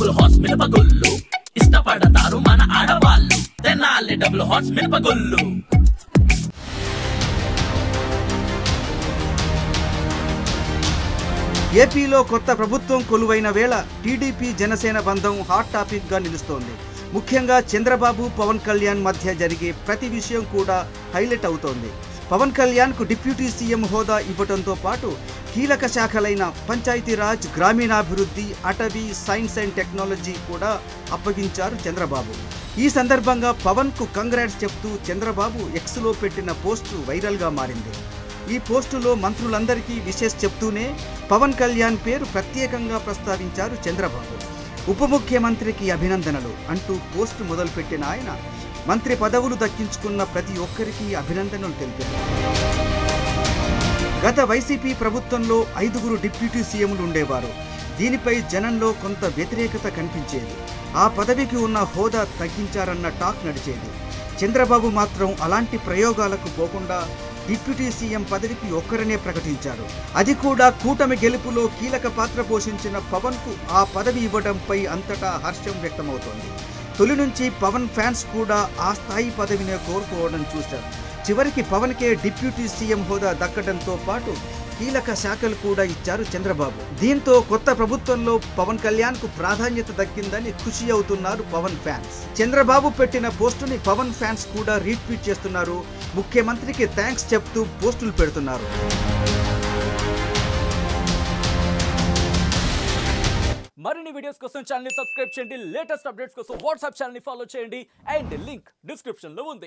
Double horse మినపగుళ్ళు ఇష్టపడతారు మన ఆడవాళ్ళు తెనాలి డబుల్ హార్స్ మినపగుళ్ళు ఏపీలో కొత్త ప్రభుత్వం కొలువైన వేళ టీడీపీ జనసేన బంధం హాట్ టాపిక్ గా నిలుస్తోంది. ముఖ్యంగా చంద్రబాబు పవన్ కళ్యాణ్ మధ్య జరిగే ప్రతి విషయం కూడా హైలైట్ అవుతోంది. పవన్ కళ్యాణ్ కు డిప్యూటీ సీఎం హోదా ఇవ్వడంతో పాటు కీలక శాఖలైన పంచాయతీరాజ్, గ్రామీణాభివృద్ధి, అటవీ, సైన్స్ అండ్ టెక్నాలజీ కూడా అప్పగించారు చంద్రబాబు. ఈ సందర్భంగా పవన్ కు కంగ్రాట్స్ చెప్తూ చంద్రబాబు ఎక్స్లో పెట్టిన పోస్టు వైరల్గా మారింది. ఈ పోస్టులో మంత్రులందరికీ విషెస్ చెప్తూనే పవన్ కళ్యాణ్ పేరు ప్రత్యేకంగా ప్రస్తావించారు చంద్రబాబు. ఉప ముఖ్యమంత్రికి అభినందనలు అంటూ పోస్టు మొదలుపెట్టిన ఆయన మంత్రి పదవులు దక్కించుకున్న ప్రతి ఒక్కరికి అభినందనలు తెలిపారు. గత వైసీపీ ప్రభుత్వంలో 5గురు డిప్యూటీ సీఎంలు ఉండేవారు. దీనిపై జనంలో కొంత వ్యతిరేకత కనిపించేది. ఆ పదవికి ఉన్న హోదా తగ్గించారన్న టాక్ నడిచేది. చంద్రబాబు మాత్రం అలాంటి ప్రయోగాలకు పోకుండా డిప్యూటీ సీఎం పదవికి ఒక్కరనే ప్రకటించారు. అది కూడా కూటమి గెలుపులో కీలక పాత్ర పోషించిన పవన్ కు ఆ పదవి ఇవ్వడంపై అంతటా హర్షం వ్యక్తమవుతోంది. తొలి నుంచి పవన్ ఫ్యాన్స్ కూడా ఆ స్థాయి పదవినే కోరుకోవడం చూశారు. చివరికి పవన్ కే డిప్యూటీ సీఎం హోదా దక్కడంతో పాటు కీలక శాఖలు కూడా ఇచ్చారు చంద్రబాబు. దీంతో కొత్త ప్రభుత్వంలో పవన్ కళ్యాణ్ కు ప్రాధాన్యత దక్కిందని ఖుషి అవుతున్నారు పవన్ ఫ్యాన్స్. చంద్రబాబు పెట్టిన పోస్టుని పవన్ ఫ్యాన్స్ కూడా రీట్వీట్ చేస్తున్నారు. ముఖ్యమంత్రికి థ్యాంక్స్ చెప్తూ పోస్టులు పెడుతున్నారు. మరిన్ని వీడియోస్ కోసం ఛానల్ ని సబ్స్క్రైబ్ చేయండి. లేటెస్ట్ అప్డేట్స్ కోసం వాట్సాప్ ఛానల్ ని ఫాలో చేయండి. అండ్ లింక్ డిస్క్రిప్షన్ లో ఉంది.